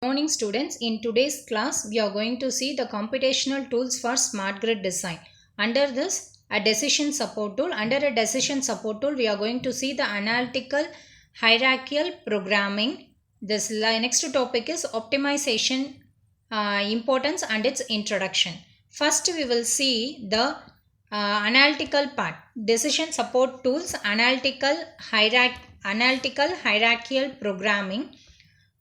Morning students, in today's class we are going to see the computational tools for smart grid design. Under this, a decision support tool. Under a decision support tool, we are going to see the analytical hierarchical programming. This next topic is optimization importance and its introduction. First, we will see the analytical part. Decision support tools, analytical hierarchical programming.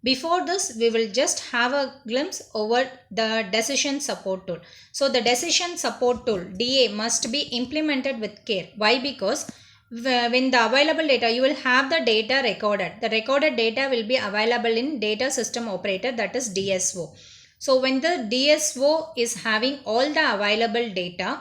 Before this, we will just have a glimpse over the decision support tool. So the decision support tool DA must be implemented with care. Why? Because when the available data, you will have the data recorded. The recorded data will be available in data system operator, that is DSO. So when the DSO is having all the available data,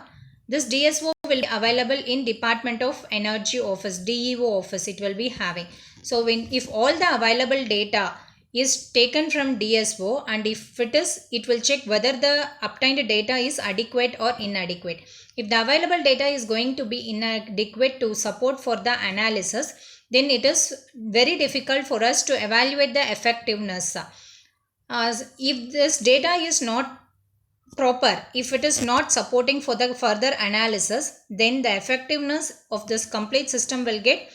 this DSO will be available in Department of Energy office, DEO office it will be having. So if all the available data is taken from DSO, and if it is, it will check whether the obtained data is adequate or inadequate. If the available data is going to be inadequate to support for the analysis, then it is very difficult for us to evaluate the effectiveness. As if this data is not proper, if it is not supporting for the further analysis, then the effectiveness of this complete system will get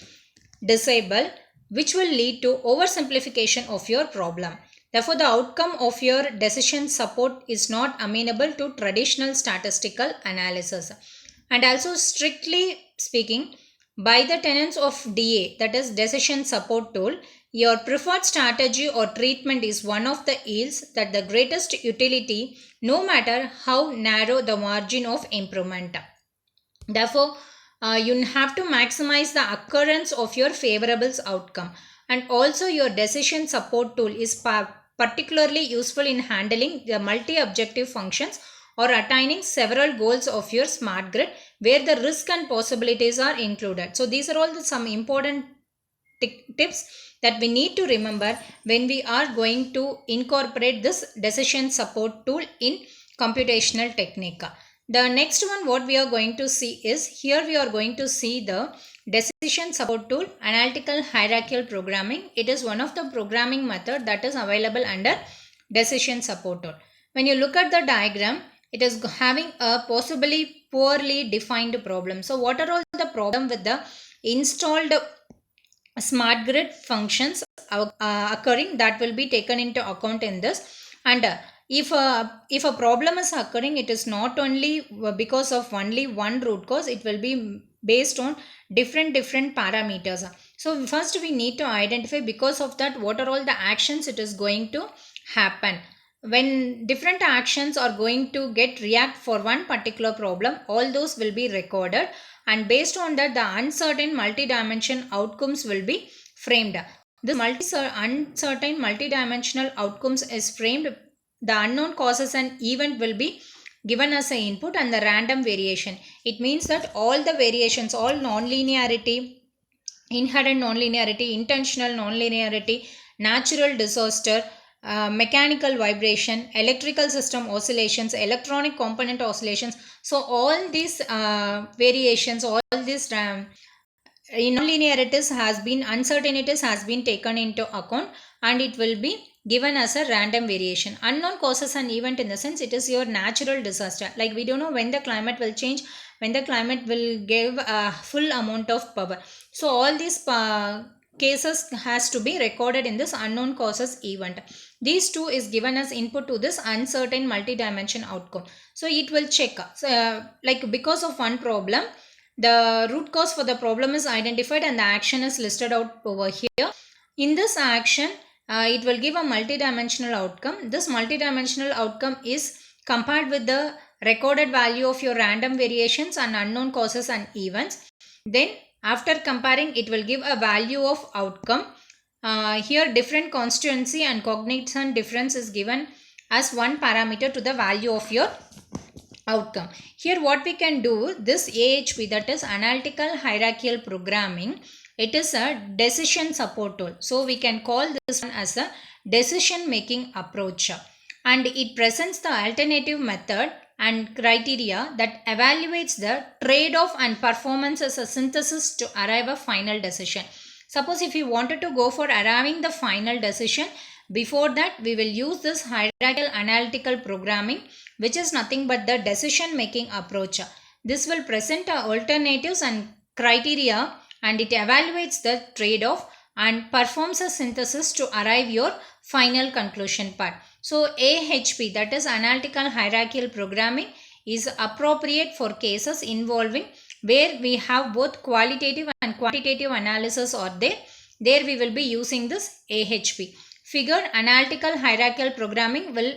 disabled, which will lead to oversimplification of your problem. Therefore, the outcome of your decision support is not amenable to traditional statistical analysis. And also, strictly speaking, by the tenets of DA, that is decision support tool, your preferred strategy or treatment is one of the yields that the greatest utility, no matter how narrow the margin of improvement. Therefore, you have to maximize the occurrence of your favorable outcome. And also your decision support tool is particularly useful in handling the multi-objective functions or attaining several goals of your smart grid where the risk and possibilities are included. So these are all some important tips that we need to remember when we are going to incorporate this decision support tool in computational technique. The next one what we are going to see is, here we are going to see the decision support tool, analytical hierarchical programming. It is one of the programming method that is available under decision support tool. When you look at the diagram, it is having a possibly poorly defined problem. So what are all the problem with the installed smart grid functions occurring, that will be taken into account in this. And if a problem is occurring, it is not only because of only one root cause, it will be based on different parameters. So first we need to identify, because of that, what are all the actions it is going to happen. When different actions are going to get react for one particular problem, all those will be recorded, and based on that the uncertain multi-dimensional outcomes will be framed. This uncertain multi-dimensional outcomes is framed. The unknown causes and event will be given as an input, and the random variation. It means that all the variations, all non-linearity, inherent non-linearity, intentional non-linearity, natural disaster, mechanical vibration, electrical system oscillations, electronic component oscillations. So all these variations, all these non-linearities has been, uncertainties has been taken into account, and it will be given as a random variation. Unknown causes an event, in the sense it is your natural disaster, like we don't know when the climate will change, when the climate will give a full amount of power. So all these cases has to be recorded in this unknown causes event. These two is given as input to this uncertain multi-dimension outcome. So it will check, like because of one problem, the root cause for the problem is identified and the action is listed out over here. In this action, it will give a multi-dimensional outcome. This multi-dimensional outcome is compared with the recorded value of your random variations and unknown causes and events. Then after comparing, it will give a value of outcome. Here different constituency and cognizant difference is given as one parameter to the value of your outcome. Here what we can do, this AHP, that is analytical hierarchical programming, it is a decision support tool. So we can call this one as a decision making approach, and it presents the alternative method and criteria that evaluates the trade-off and performance as a synthesis to arrive a final decision. Suppose if you wanted to go for arriving the final decision, Before that, we will use this hierarchical analytical programming, which is nothing but the decision making approach. This will present alternatives and criteria, and it evaluates the trade-off and performs a synthesis to arrive your final conclusion part. So AHP, that is analytical hierarchical programming, is appropriate for cases involving where we have both qualitative and quantitative analysis are there. There we will be using this AHP. Figure analytical hierarchical programming will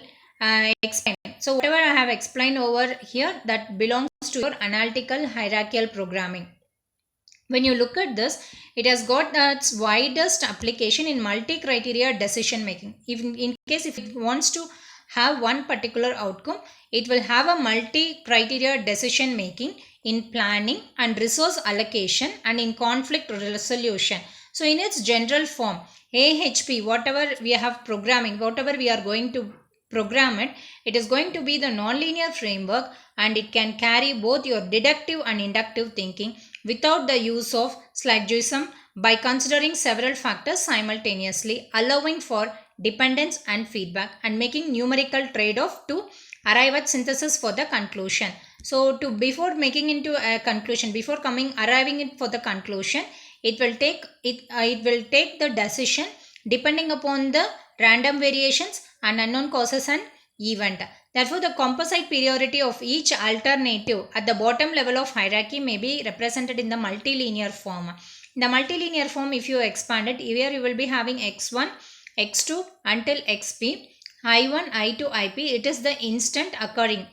explain. So whatever I have explained over here, that belongs to your analytical hierarchical programming. When you look at this, it has got its widest application in multi-criteria decision making. Even in case if it wants to have one particular outcome, it will have a multi-criteria decision making in planning and resource allocation and in conflict resolution. So in its general form, AHP, whatever we have programming, whatever we are going to program it, it is going to be the nonlinear framework, and it can carry both your deductive and inductive thinking without the use of syllogism by considering several factors simultaneously, allowing for dependence and feedback and making numerical trade-off to arrive at synthesis for the conclusion. So before making into a conclusion, before arriving it for the conclusion, it will take the decision depending upon the random variations and unknown causes and event. Therefore, the composite priority of each alternative at the bottom level of hierarchy may be represented in the multilinear form. In the multilinear form, if you expand it, here you will be having x1, x2 until xp, I1, I2, IP. It is the instant occurring.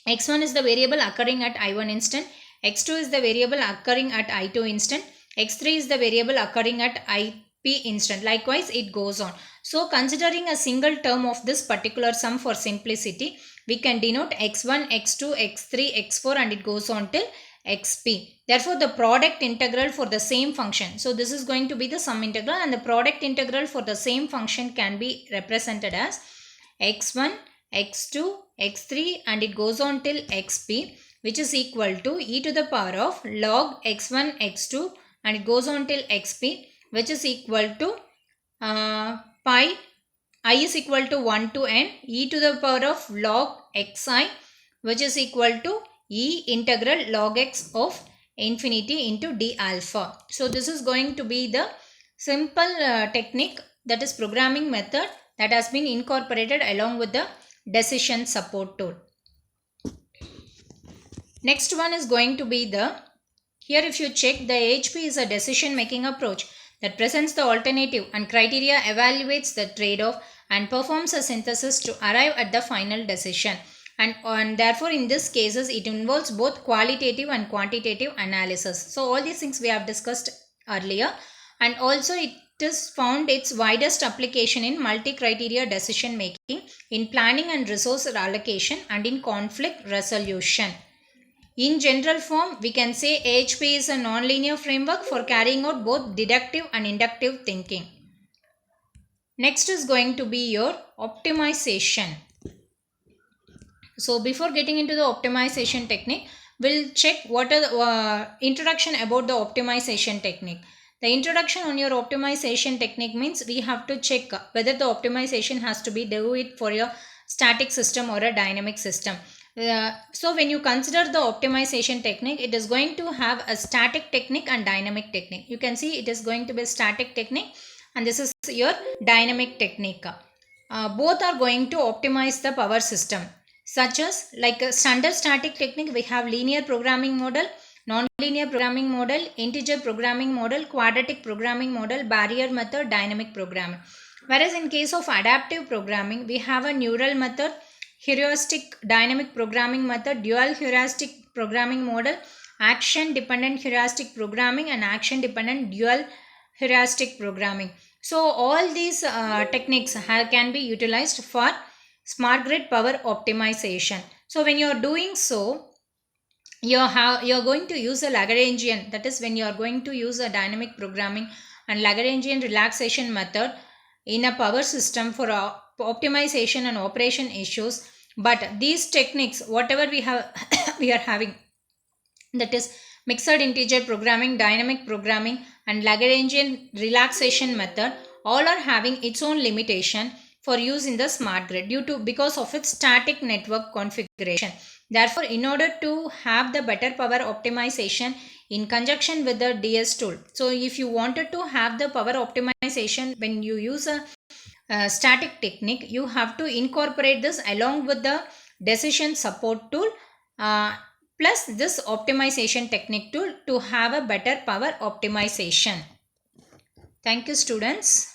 x1 is the variable occurring at I1 instant, x2 is the variable occurring at I2 instant, x3 is the variable occurring at IP instant. Likewise, it goes on. So, considering a single term of this particular sum for simplicity, we can denote x1, x2, x3, x4 and it goes on till xp. Therefore, the product integral for the same function. So, this is going to be the sum integral, and the product integral for the same function can be represented as x1, x2, x3 and it goes on till xp, which is equal to e to the power of log x1, x2 and it goes on till xp, which is equal to pi I is equal to 1 to n e to the power of log xi, which is equal to e integral log x of infinity into d alpha. So this is going to be the simple technique, that is programming method, that has been incorporated along with the decision support tool. Next one is going to be here if you check, the AHP is a decision making approach that presents the alternative and criteria, evaluates the trade-off and performs a synthesis to arrive at the final decision. And therefore in this cases it involves both qualitative and quantitative analysis. So all these things we have discussed earlier, and also it is found its widest application in multi-criteria decision making, in planning and resource allocation and in conflict resolution. In general form, we can say AHP is a nonlinear framework for carrying out both deductive and inductive thinking. Next is going to be your optimization. So before getting into the optimization technique, we'll check what are the introduction about the optimization technique. The introduction on your optimization technique means we have to check whether the optimization has to be do it for a static system or a dynamic system. So when you consider the optimization technique, it is going to have a static technique and dynamic technique. You can see it is going to be static technique and this is your dynamic technique. Both are going to optimize the power system, such as like a standard static technique, we have linear programming model, non-linear programming model, integer programming model, quadratic programming model, barrier method, dynamic programming. Whereas in case of adaptive programming, we have a neural method, heuristic dynamic programming method, dual heuristic programming model, action dependent heuristic programming and action dependent dual heuristic programming. So all these techniques can be utilized for smart grid power optimization. So when you are doing so, you're going to use a Lagrangian, that is when you are going to use a dynamic programming and Lagrangian relaxation method in a power system for optimization and operation issues. But these techniques, whatever we have we are having, that is mixed integer programming, dynamic programming and Lagrangian relaxation method, all are having its own limitation for use in the smart grid because of its static network configuration. Therefore, in order to have the better power optimization in conjunction with the DS tool, so if you wanted to have the power optimization when you use a static technique, you have to incorporate this along with the decision support tool uh, plus this optimization technique tool to have a better power optimization. Thank you, students.